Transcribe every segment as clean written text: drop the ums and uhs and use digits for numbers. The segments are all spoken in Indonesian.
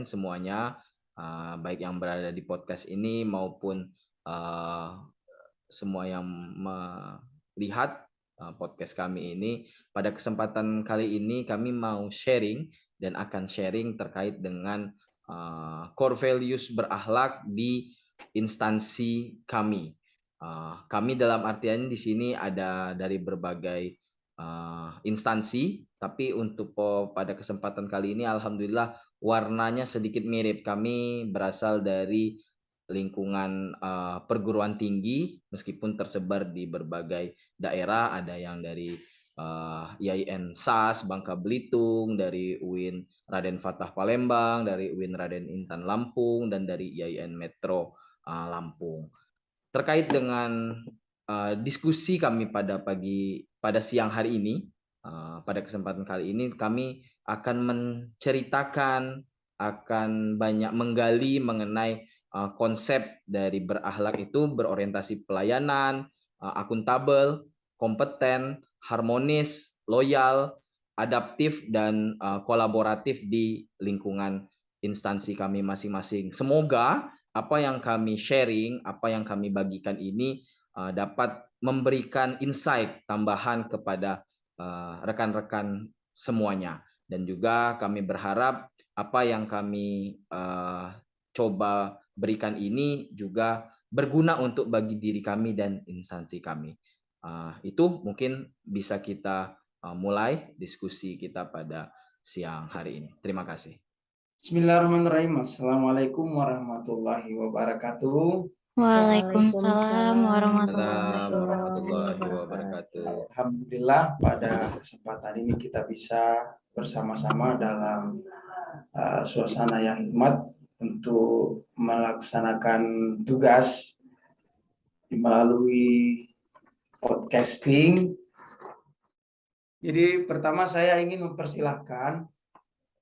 semuanya, baik yang berada di podcast ini maupun semua yang melihat podcast kami ini. Pada kesempatan kali ini kami mau sharing dan akan sharing terkait dengan core values berakhlak di instansi kami. Kami dalam artian di sini ada dari berbagai instansi, tapi untuk pada kesempatan kali ini alhamdulillah warnanya sedikit mirip. Kami berasal dari lingkungan perguruan tinggi, meskipun tersebar di berbagai daerah. Ada yang dari IAIN SAS Bangka Belitung, dari UIN Raden Fatah Palembang, dari UIN Raden Intan Lampung, dan dari IAIN Metro Lampung. Terkait dengan diskusi kami pada siang hari ini, pada kesempatan kali ini kami akan menceritakan, akan banyak menggali mengenai konsep dari berakhlak itu berorientasi pelayanan, akuntabel, kompeten, harmonis, loyal, adaptif, dan kolaboratif di lingkungan instansi kami masing-masing. Semoga apa yang kami sharing, apa yang kami bagikan ini dapat memberikan insight tambahan kepada rekan-rekan semuanya. Dan juga kami berharap apa yang kami coba berikan ini juga berguna untuk bagi diri kami dan instansi kami. Itu mungkin bisa kita mulai diskusi kita pada siang hari ini. Terima kasih. Bismillahirrahmanirrahim. Assalamualaikum warahmatullahi wabarakatuh. Waalaikumsalam warahmatullahi Warahmatullahi wabarakatuh. Alhamdulillah pada kesempatan ini kita bisa bersama-sama dalam suasana yang hikmat untuk melaksanakan tugas melalui podcasting. Jadi pertama saya ingin mempersilahkan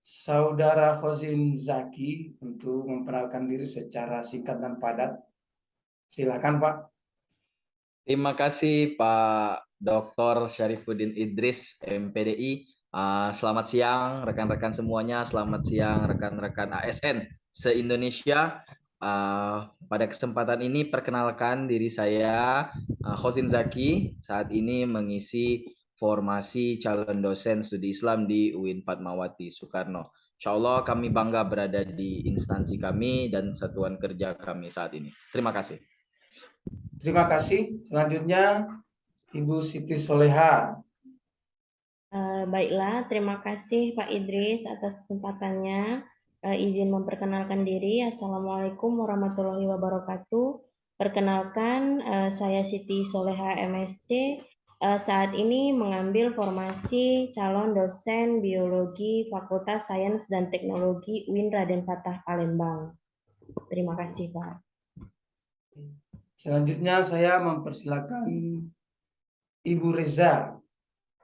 Saudara Khozin Zaki untuk memperkenalkan diri secara singkat dan padat. Silakan Pak. Terima kasih Pak Dr. Syarifuddin Idris, MPDI. Selamat siang rekan-rekan semuanya, selamat siang rekan-rekan ASN se-Indonesia. Pada kesempatan ini perkenalkan diri saya, Khozin Zaki, saat ini mengisi formasi calon dosen studi Islam di UIN Fatmawati Soekarno. Insya Allah kami bangga berada di instansi kami dan satuan kerja kami saat ini. Terima kasih. Terima kasih. Selanjutnya Ibu Siti Soleha. Baiklah, terima kasih Pak Idris atas kesempatannya. Izin memperkenalkan diri. Assalamualaikum warahmatullahi wabarakatuh. Perkenalkan, saya Siti Soleha MSc. Saat ini mengambil formasi calon dosen biologi Fakultas Sains dan Teknologi UIN Raden Fatah Palembang. Terima kasih Pak. Selanjutnya saya mempersilakan Ibu Reza,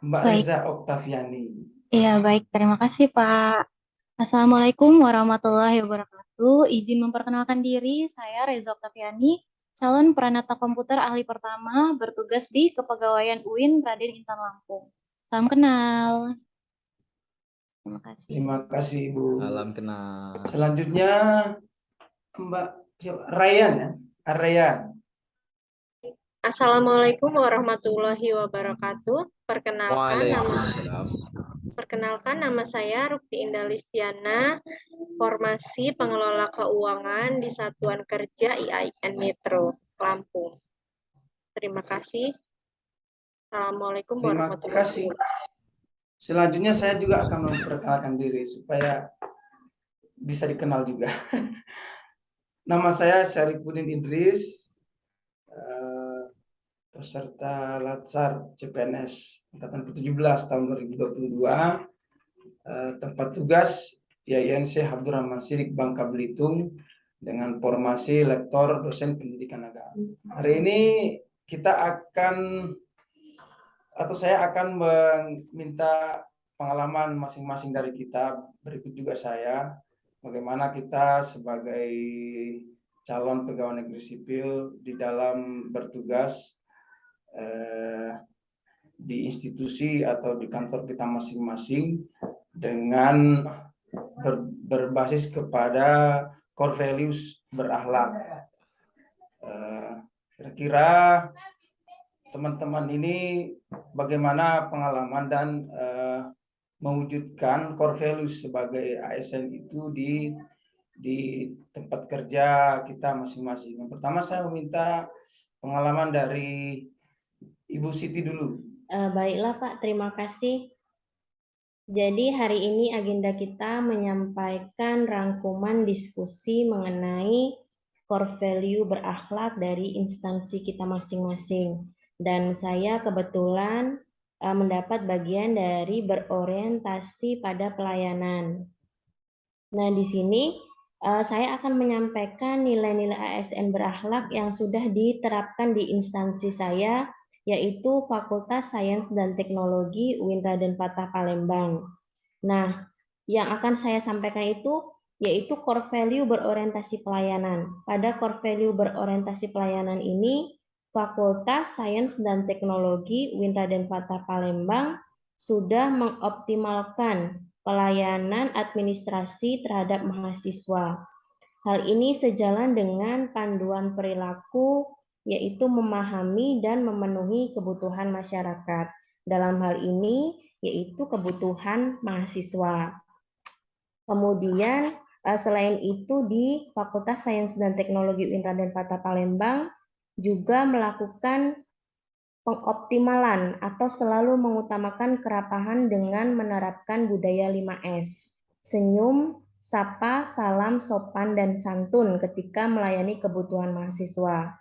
Mbak Baik. Reza Oktaviani. Iya, baik. Terima kasih, Pak. Assalamualaikum warahmatullahi wabarakatuh. Izin memperkenalkan diri, saya Reza Oktaviani, calon Pranata Komputer ahli pertama, bertugas di Kepegawaian UIN Raden Intan Lampung. Salam kenal. Terima kasih. Terima kasih Ibu. Salam kenal. Selanjutnya Mbak Ryan ya, Aryan. Assalamualaikum warahmatullahi wabarakatuh. Perkenalkan nama saya Rukti Indah Listiana, formasi pengelola keuangan di Satuan Kerja IAIN Metro Lampung. Terima kasih. Assalamualaikum warahmatullahi wabarakatuh. Selanjutnya saya juga akan memperkenalkan diri supaya bisa dikenal juga. Nama saya Syarifuddin Idris, peserta Latsar CPNS Angkatan ke-17 tahun 2022. Tempat tugas IAIN Syekh Abdurrahman Sidik Bangka Belitung dengan formasi lektor dosen pendidikan agama. Hari ini saya akan meminta pengalaman masing-masing dari kita. Berikut juga saya, bagaimana kita sebagai calon pegawai negeri sipil di dalam bertugas di institusi atau di kantor kita masing-masing dengan berbasis kepada core values berakhlak. Kira-kira teman-teman ini bagaimana pengalaman dan mewujudkan core values sebagai ASN itu di tempat kerja kita masing-masing. Yang pertama saya meminta pengalaman dari Ibu Siti dulu. Baiklah Pak, terima kasih. Jadi hari ini agenda kita menyampaikan rangkuman diskusi mengenai core value berakhlak dari instansi kita masing-masing. Dan saya kebetulan mendapat bagian dari berorientasi pada pelayanan. Nah, di sini saya akan menyampaikan nilai-nilai ASN berakhlak yang sudah diterapkan di instansi saya, yaitu Fakultas Sains dan Teknologi UIN Raden Patah Palembang. Nah, yang akan saya sampaikan itu yaitu core value berorientasi pelayanan. Pada core value berorientasi pelayanan ini, Fakultas Sains dan Teknologi UIN Raden Patah Palembang sudah mengoptimalkan pelayanan administrasi terhadap mahasiswa. Hal ini sejalan dengan panduan perilaku, yaitu memahami dan memenuhi kebutuhan masyarakat. Dalam hal ini, yaitu kebutuhan mahasiswa. Kemudian, selain itu di Fakultas Sains dan Teknologi UIN Raden Patah Palembang juga melakukan pengoptimalan atau selalu mengutamakan kerapahan dengan menerapkan budaya 5S. Senyum, sapa, salam, sopan, dan santun ketika melayani kebutuhan mahasiswa.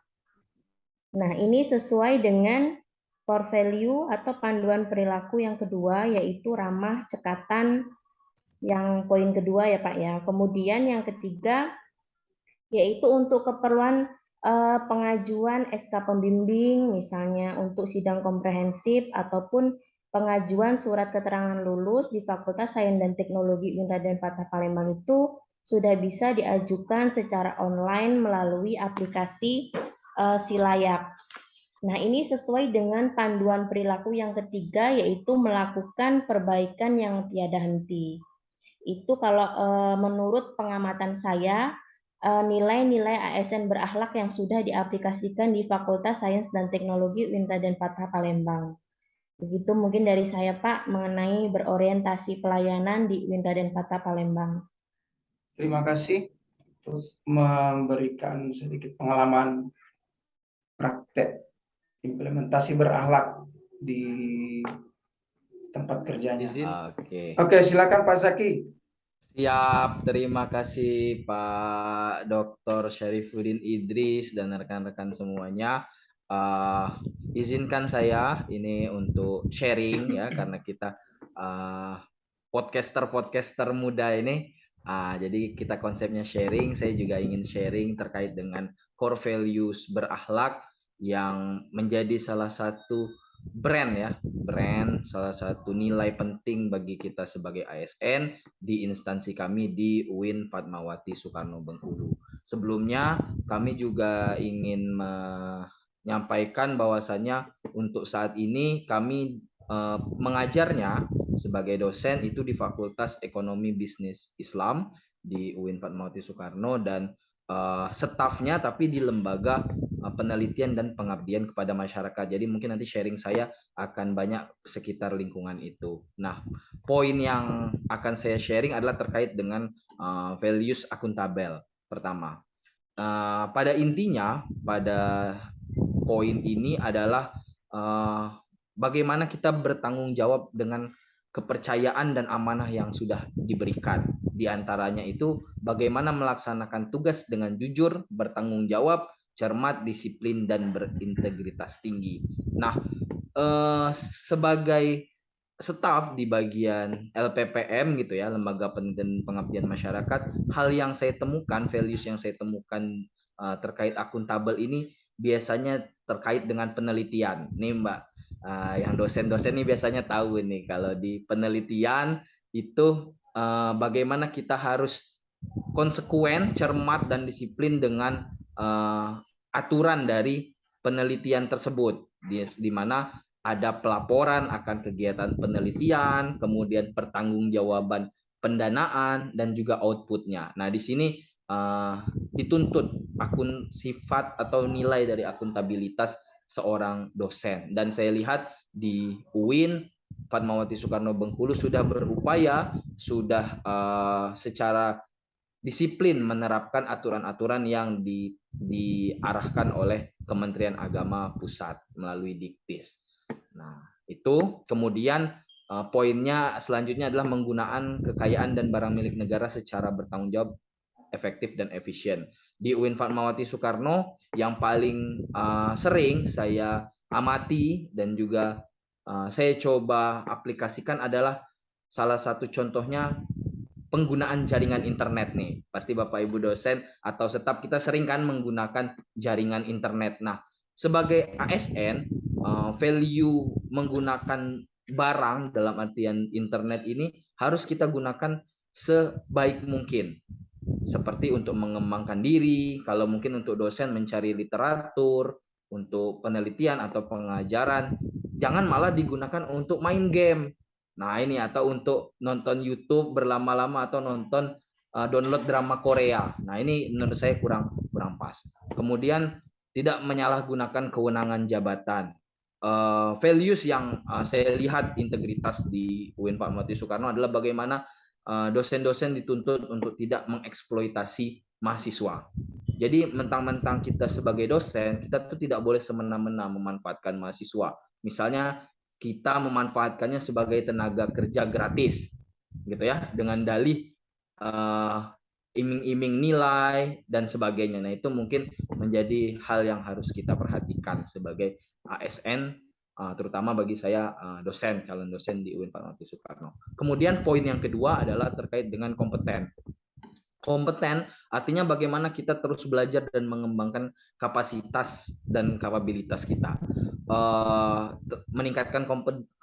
Nah, ini sesuai dengan core value atau panduan perilaku yang kedua, yaitu ramah, cekatan, yang poin kedua ya Pak ya. Kemudian yang ketiga, yaitu untuk keperluan pengajuan SK pembimbing, misalnya untuk sidang komprehensif ataupun pengajuan surat keterangan lulus di Fakultas Sains dan Teknologi UIN Raden Patah Palembang itu sudah bisa diajukan secara online melalui aplikasi Silayak. Nah, ini sesuai dengan panduan perilaku yang ketiga, yaitu melakukan perbaikan yang tiada henti. Itu kalau menurut pengamatan saya, nilai-nilai ASN berakhlak yang sudah diaplikasikan di Fakultas Sains dan Teknologi UIN Raden Patah Palembang. Begitu mungkin dari saya Pak mengenai berorientasi pelayanan di UIN Raden Patah Palembang. Terima kasih untuk memberikan sedikit pengalaman praktek implementasi berakhlak di tempat kerjanya. Oke, silakan Pak Zaki. Siap, terima kasih Pak Dr. Syarifuddin Idris dan rekan-rekan semuanya. Izinkan saya ini untuk sharing ya, karena kita podcaster muda ini. Jadi kita konsepnya sharing. Saya juga ingin sharing terkait dengan core values berakhlak yang menjadi salah satu brand ya, salah satu nilai penting bagi kita sebagai ASN di instansi kami di UIN Fatmawati Soekarno Bengkulu. Sebelumnya kami juga ingin menyampaikan bahwasanya untuk saat ini kami mengajarnya sebagai dosen itu di Fakultas Ekonomi Bisnis Islam di UIN Fatmawati Soekarno, dan stafnya tapi di lembaga penelitian dan pengabdian kepada masyarakat. Jadi mungkin nanti sharing saya akan banyak sekitar lingkungan itu. Nah, poin yang akan saya sharing adalah terkait dengan values akuntabel. Pertama, pada intinya pada poin ini adalah bagaimana kita bertanggung jawab dengan kepercayaan dan amanah yang sudah diberikan. Di antaranya itu bagaimana melaksanakan tugas dengan jujur, bertanggung jawab, cermat, disiplin, dan berintegritas tinggi. Nah, sebagai staf di bagian LPPM gitu ya, Lembaga Penelitian Pengabdian Masyarakat, hal yang saya temukan, values yang saya temukan terkait akuntabel ini biasanya terkait dengan penelitian. Nih Mbak, yang dosen-dosen ini biasanya tahu nih kalau di penelitian itu bagaimana kita harus konsekuen, cermat, dan disiplin dengan aturan dari penelitian tersebut, di mana ada pelaporan akan kegiatan penelitian, kemudian pertanggungjawaban pendanaan, dan juga outputnya. Nah, di sini dituntut sifat atau nilai dari akuntabilitas seorang dosen. Dan saya lihat di UIN, Fatmawati Soekarno Bengkulu sudah berupaya, sudah secara disiplin menerapkan aturan-aturan yang diarahkan oleh Kementerian Agama Pusat melalui Diktis. Nah, itu kemudian poinnya selanjutnya adalah penggunaan kekayaan dan barang milik negara secara bertanggung jawab, efektif, dan efisien. Di UIN Fatmawati Soekarno yang paling sering saya amati dan juga saya coba aplikasikan adalah salah satu contohnya penggunaan jaringan internet nih. Pasti Bapak Ibu dosen atau staf kita sering kan menggunakan jaringan internet. Nah, sebagai ASN, value menggunakan barang dalam artian internet ini harus kita gunakan sebaik mungkin. Seperti untuk mengembangkan diri, kalau mungkin untuk dosen mencari literatur, untuk penelitian atau pengajaran, jangan malah digunakan untuk main game. Nah, ini atau untuk nonton YouTube berlama-lama atau nonton download drama Korea. Nah, ini menurut saya kurang pas. Kemudian tidak menyalahgunakan kewenangan jabatan. Values yang saya lihat integritas di UIN Fatmawati Soekarno adalah bagaimana dosen-dosen dituntut untuk tidak mengeksploitasi mahasiswa. Jadi mentang-mentang kita sebagai dosen, kita tuh tidak boleh semena-mena memanfaatkan mahasiswa. Misalnya kita memanfaatkannya sebagai tenaga kerja gratis, gitu ya, dengan dalih iming-iming nilai dan sebagainya. Nah, itu mungkin menjadi hal yang harus kita perhatikan sebagai ASN, terutama bagi saya dosen, calon dosen di UIN Fatmawati Soekarno. Kemudian poin yang kedua adalah terkait dengan kompeten. Kompeten artinya bagaimana kita terus belajar dan mengembangkan kapasitas dan kapabilitas kita. Meningkatkan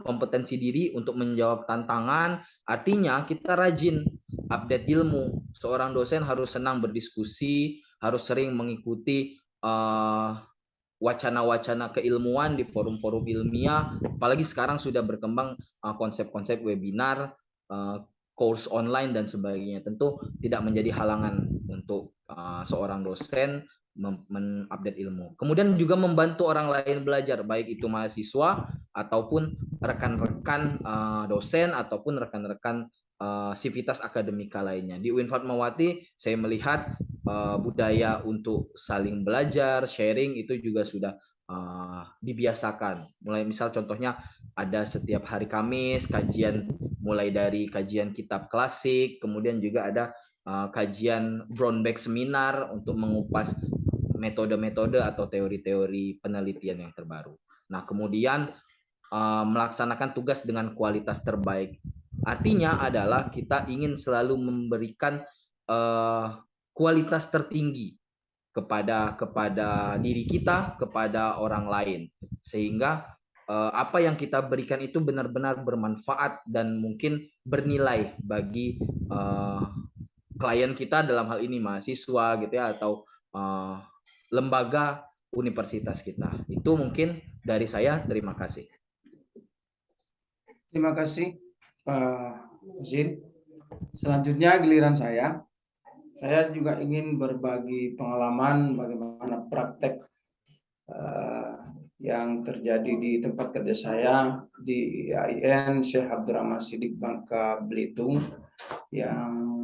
kompetensi diri untuk menjawab tantangan, artinya kita rajin update ilmu. Seorang dosen harus senang berdiskusi, harus sering mengikuti wacana-wacana keilmuan di forum-forum ilmiah, apalagi sekarang sudah berkembang konsep-konsep webinar, course online dan sebagainya. Tentu tidak menjadi halangan untuk seorang dosen mengupdate ilmu. Kemudian juga membantu orang lain belajar, baik itu mahasiswa ataupun rekan-rekan dosen ataupun rekan-rekan sivitas akademika lainnya. Di UIN Fatmawati saya melihat budaya untuk saling belajar, sharing itu juga sudah dibiasakan. Mulai misal contohnya ada setiap hari Kamis kajian, mulai dari kajian kitab klasik, kemudian juga ada kajian brown bag seminar untuk mengupas metode-metode atau teori-teori penelitian yang terbaru. Nah, kemudian melaksanakan tugas dengan kualitas terbaik. Artinya adalah kita ingin selalu memberikan kualitas tertinggi kepada diri kita, kepada orang lain, sehingga apa yang kita berikan itu benar-benar bermanfaat dan mungkin bernilai bagi klien kita, dalam hal ini mahasiswa gitu ya, atau lembaga universitas kita. Itu mungkin dari saya. Terima kasih. Terima kasih Pak Zin. Selanjutnya giliran saya. Saya juga ingin berbagi pengalaman bagaimana praktek yang terjadi di tempat kerja saya di IAIN Syekh Abdurrahman Siddiq Bangka Belitung, yang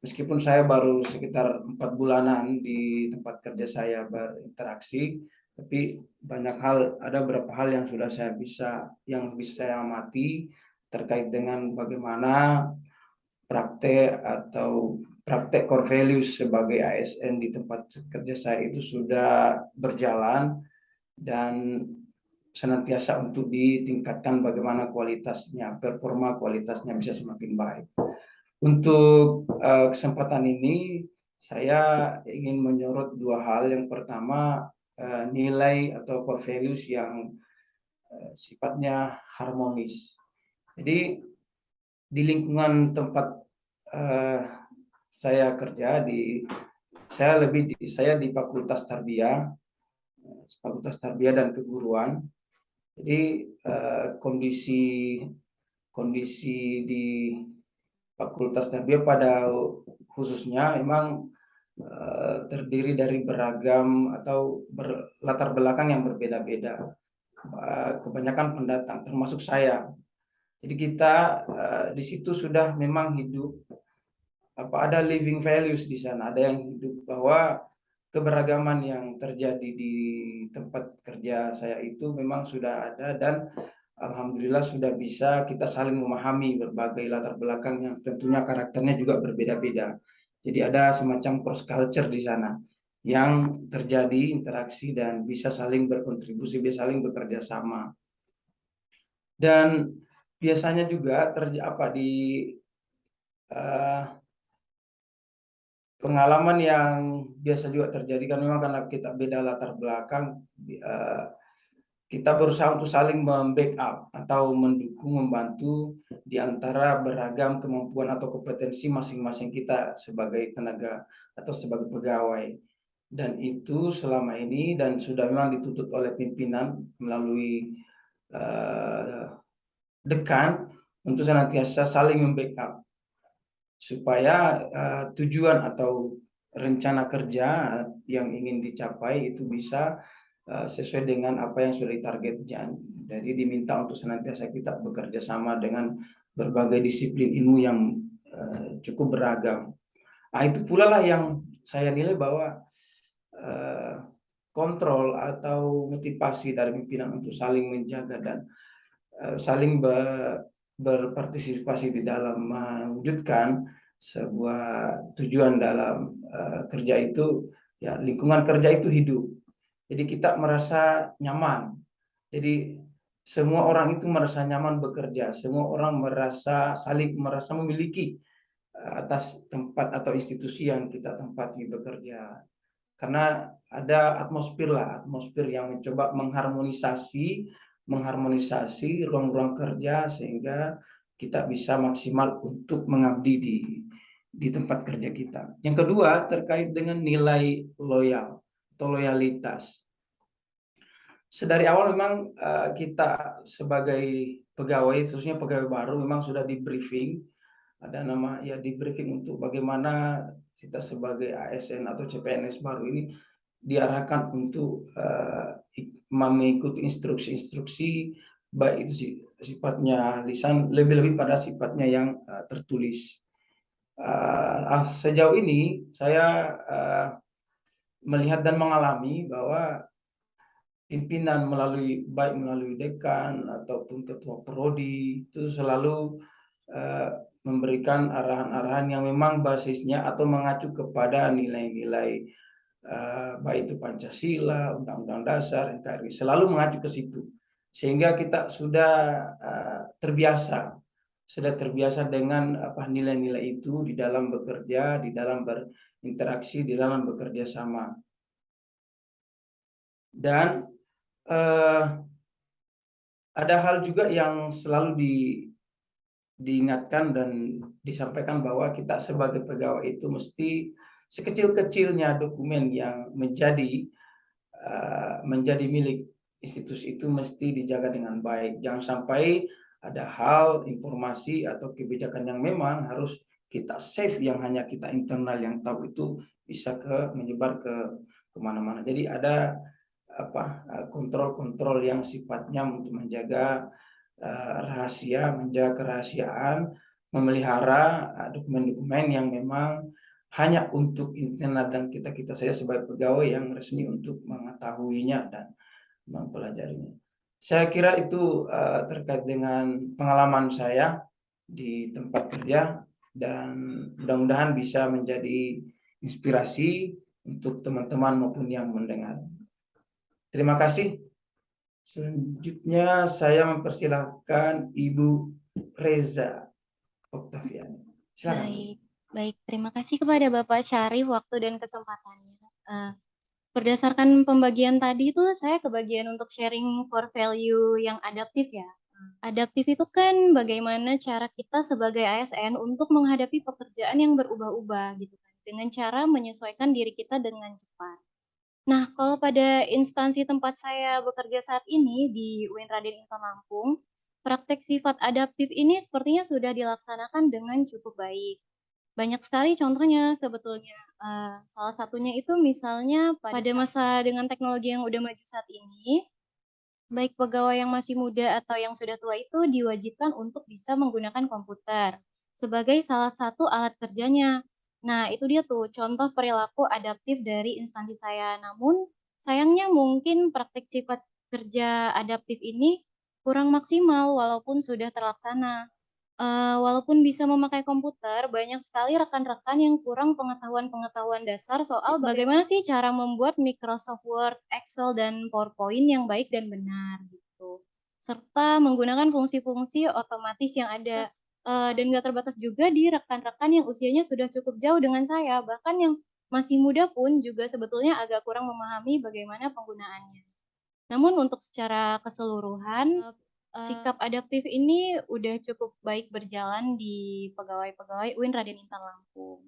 meskipun saya baru sekitar 4 bulanan di tempat kerja saya berinteraksi, tapi ada beberapa hal yang bisa saya amati terkait dengan bagaimana praktek core values sebagai ASN di tempat kerja saya itu sudah berjalan dan senantiasa untuk ditingkatkan bagaimana performa kualitasnya bisa semakin baik. Untuk kesempatan ini saya ingin menyorot 2 hal. Yang pertama, nilai atau core values yang sifatnya harmonis. Jadi di lingkungan tempat saya kerja saya di Fakultas Tarbiyah dan Keguruan. Jadi kondisi kondisi di Fakultas Tarbiyah pada khususnya memang terdiri dari beragam atau latar belakang yang berbeda-beda. Kebanyakan pendatang, termasuk saya. Jadi kita di situ sudah memang hidup ada living values di sana, ada yang hidup bahwa keberagaman yang terjadi di tempat kerja saya itu memang sudah ada, dan alhamdulillah sudah bisa kita saling memahami berbagai latar belakang yang tentunya karakternya juga berbeda-beda. Jadi ada semacam cross culture di sana yang terjadi interaksi dan bisa saling berkontribusi, bisa saling bekerja sama. Dan biasanya juga di pengalaman yang biasa juga terjadi kan memang karena kita beda latar belakang, kita berusaha untuk saling membackup atau mendukung, membantu di antara beragam kemampuan atau kompetensi masing-masing kita sebagai tenaga atau sebagai pegawai. Dan itu selama ini dan sudah memang dituntut oleh pimpinan melalui dekan untuk senantiasa saling membackup supaya tujuan atau rencana kerja yang ingin dicapai itu bisa sesuai dengan apa yang sudah ditargetkan. Jadi diminta untuk senantiasa kita bekerja sama dengan berbagai disiplin ilmu yang cukup beragam. Nah, itu pula lah yang saya nilai bahwa kontrol atau motivasi dari pimpinan untuk saling menjaga dan saling berpartisipasi di dalam mewujudkan sebuah tujuan dalam kerja itu, ya lingkungan kerja itu hidup. Jadi kita merasa nyaman. Jadi semua orang itu merasa nyaman bekerja. Semua orang merasa memiliki atas tempat atau institusi yang kita tempati bekerja. Karena ada atmosfer yang mencoba mengharmonisasi ruang-ruang kerja sehingga kita bisa maksimal untuk mengabdi di tempat kerja kita. Yang kedua terkait dengan nilai loyal atau loyalitas. Sedari awal memang kita sebagai pegawai, khususnya pegawai baru, memang sudah di briefing, di briefing untuk bagaimana kita sebagai ASN atau CPNS baru ini diarahkan untuk mengikuti instruksi-instruksi, baik itu sifatnya lisan, lebih-lebih pada sifatnya yang tertulis. Sejauh ini saya melihat dan mengalami bahwa pimpinan baik melalui dekan ataupun ketua prodi itu selalu memberikan arahan-arahan yang memang basisnya atau mengacu kepada nilai-nilai baik itu Pancasila, Undang-Undang Dasar, NKRI, selalu mengacu ke situ. Sehingga kita sudah terbiasa dengan nilai-nilai itu di dalam bekerja, di dalam berinteraksi, di dalam bekerja sama. Dan ada hal juga yang selalu diingatkan dan disampaikan bahwa kita sebagai pegawai itu mesti sekecil-kecilnya dokumen yang menjadi milik institusi itu mesti dijaga dengan baik. Jangan sampai ada hal, informasi atau kebijakan yang memang harus kita save yang hanya kita internal yang tahu itu bisa menyebar ke kemana-mana. Jadi ada kontrol-kontrol yang sifatnya untuk menjaga rahasia, menjaga kerahasiaan, memelihara dokumen-dokumen yang memang hanya untuk internal dan kita saja sebagai pegawai yang resmi untuk mengetahuinya dan mempelajarinya. Saya kira itu terkait dengan pengalaman saya di tempat kerja dan mudah-mudahan bisa menjadi inspirasi untuk teman-teman maupun yang mendengar. Terima kasih. Selanjutnya saya mempersilahkan Ibu Reza Oktaviani. Silakan. Baik. Terima kasih kepada Bapak Syarif waktu dan kesempatannya. Berdasarkan pembagian tadi itu saya kebagian untuk sharing core value yang adaptif ya. Adaptif itu kan bagaimana cara kita sebagai ASN untuk menghadapi pekerjaan yang berubah-ubah gitu kan, dengan cara menyesuaikan diri kita dengan cepat. Nah, kalau pada instansi tempat saya bekerja saat ini di UIN Raden Intan Lampung, praktek sifat adaptif ini sepertinya sudah dilaksanakan dengan cukup baik. Banyak sekali contohnya sebetulnya. Salah satunya itu misalnya pada masa dengan teknologi yang udah maju saat ini, baik pegawai yang masih muda atau yang sudah tua itu diwajibkan untuk bisa menggunakan komputer sebagai salah satu alat kerjanya. Nah, itu dia tuh contoh perilaku adaptif dari instansi saya. Namun, sayangnya mungkin praktik sifat kerja adaptif ini kurang maksimal walaupun sudah terlaksana. Walaupun bisa memakai komputer, banyak sekali rekan-rekan yang kurang pengetahuan-pengetahuan dasar soal bagaimana sih cara membuat Microsoft Word, Excel, dan PowerPoint yang baik dan benar gitu. Serta menggunakan fungsi-fungsi otomatis yang ada. Dan nggak terbatas juga di rekan-rekan yang usianya sudah cukup jauh dengan saya, bahkan yang masih muda pun juga sebetulnya agak kurang memahami bagaimana penggunaannya. Namun untuk secara keseluruhan, sikap adaptif ini udah cukup baik berjalan di pegawai-pegawai UIN Raden Intan Lampung.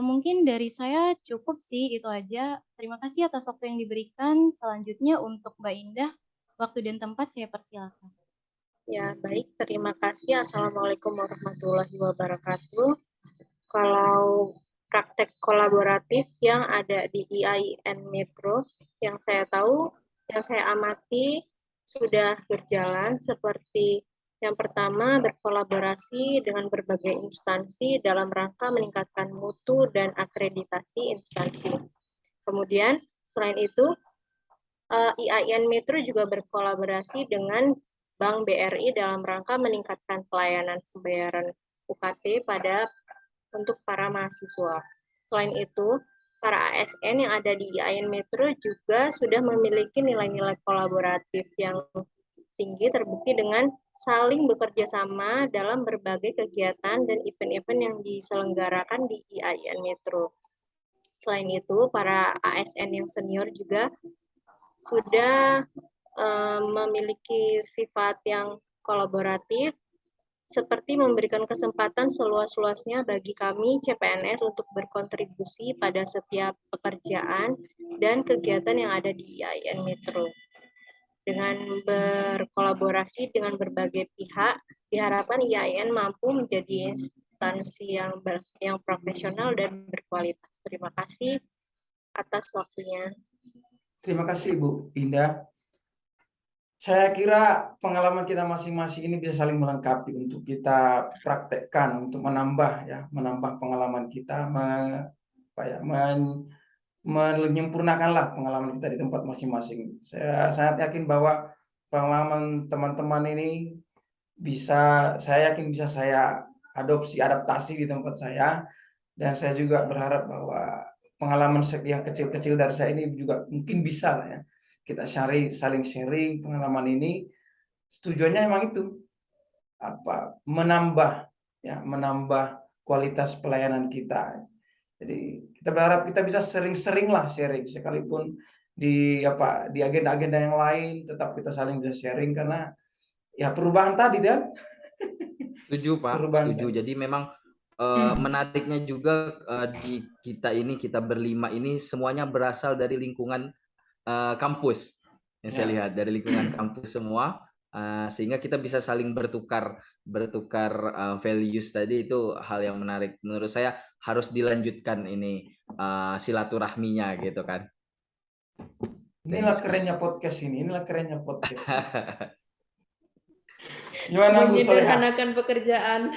Mungkin dari saya cukup sih, itu aja. Terima kasih atas waktu yang diberikan. Selanjutnya untuk Mbak Indah, waktu dan tempat saya persilakan. Ya, baik. Terima kasih. Assalamualaikum warahmatullahi wabarakatuh. Kalau praktek kolaboratif yang ada di IAIN Metro, yang saya tahu, yang saya amati, sudah berjalan seperti yang pertama berkolaborasi dengan berbagai instansi dalam rangka meningkatkan mutu dan akreditasi instansi. Kemudian selain itu IAIN Metro juga berkolaborasi dengan Bank BRI dalam rangka meningkatkan pelayanan pembayaran UKT untuk para mahasiswa. Selain itu, para ASN yang ada di IAIN Metro juga sudah memiliki nilai-nilai kolaboratif yang tinggi, terbukti dengan saling bekerja sama dalam berbagai kegiatan dan event-event yang diselenggarakan di IAIN Metro. Selain itu, para ASN yang senior juga sudah memiliki sifat yang kolaboratif, seperti memberikan kesempatan seluas-luasnya bagi kami CPNS untuk berkontribusi pada setiap pekerjaan dan kegiatan yang ada di IAIN Metro. Dengan berkolaborasi dengan berbagai pihak, diharapkan IAIN mampu menjadi instansi yang profesional dan berkualitas. Terima kasih atas waktunya. Terima kasih Bu Indah. Saya kira pengalaman kita masing-masing ini bisa saling melengkapi untuk kita praktekkan, untuk menambah pengalaman kita, menyempurnakanlah pengalaman kita di tempat masing-masing. Saya sangat yakin bahwa pengalaman teman-teman ini saya yakin bisa saya adaptasi di tempat saya, dan saya juga berharap bahwa pengalaman yang kecil-kecil dari saya ini juga mungkin bisa lah ya. Kita saling sharing pengalaman ini. Tujuannya memang itu menambah kualitas pelayanan kita. Jadi kita berharap kita bisa sering-sering lah sharing, sekalipun di agenda-agenda yang lain tetap kita saling bisa sharing, karena ya perubahan tadi kan. Setuju Pak, Perubahan setuju. tadi. Jadi memang menariknya juga di kita berlima ini semuanya berasal dari lingkungan kampus, yang saya lihat dari lingkungan kampus semua, sehingga kita bisa saling bertukar values tadi. Itu hal yang menarik menurut saya, harus dilanjutkan ini silaturahminya gitu kan. Inilah kerennya podcast ini. Gimana Bu Soleha? Menyederhanakan pekerjaan.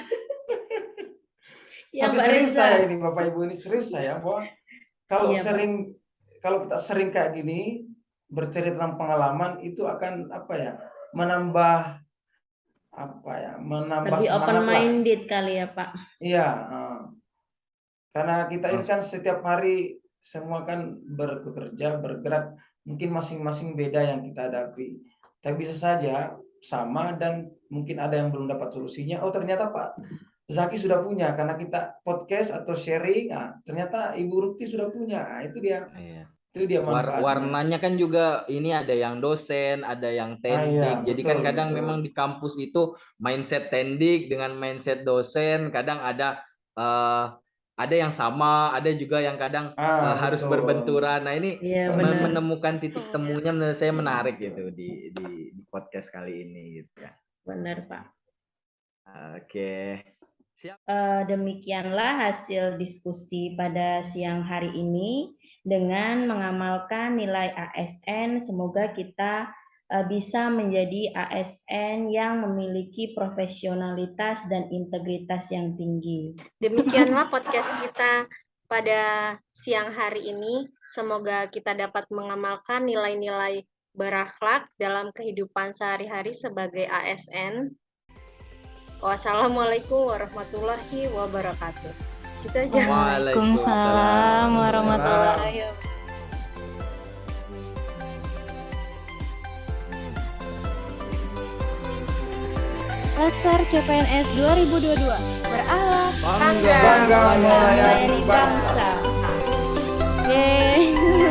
Ya, Tapi Mbak serius Reza. saya ini, Bapak Ibu, ini serius saya, bahwa kalau Iya, kita sering kayak gini bercerita tentang pengalaman, itu akan menambah lebih semangat open lah. minded kali ya Pak. Iya, karena kita ini kan setiap hari semua kan bekerja, bergerak, mungkin masing-masing beda yang kita hadapi. Tapi bisa saja sama, dan mungkin ada yang belum dapat solusinya. Oh, ternyata Pak Zaki sudah punya, karena kita podcast atau sharing. Ternyata Ibu Rukti sudah punya. Itu dia. Iya. Itu dia manfaatnya. Warnanya kan juga ini ada yang dosen, ada yang tendik. Jadi kan kadang memang di kampus itu mindset tendik dengan mindset dosen kadang ada yang sama, ada juga yang kadang harus berbenturan. Nah ini menemukan titik temunya menurut saya menarik gitu di podcast kali ini gitu ya. Benar, Pak. Oke. Siap. Demikianlah hasil diskusi pada siang hari ini. Dengan mengamalkan nilai ASN, semoga kita bisa menjadi ASN yang memiliki profesionalitas dan integritas yang tinggi. Demikianlah podcast kita pada siang hari ini. Semoga kita dapat mengamalkan nilai-nilai berakhlak dalam kehidupan sehari-hari sebagai ASN. Wassalamualaikum warahmatullahi wabarakatuh. Gitu aja. Waalaikumsalam warahmatullahi wabarakatuh. Latsar CPNS 2022 berakhlak, Bangga melayani bangsa. Yeay.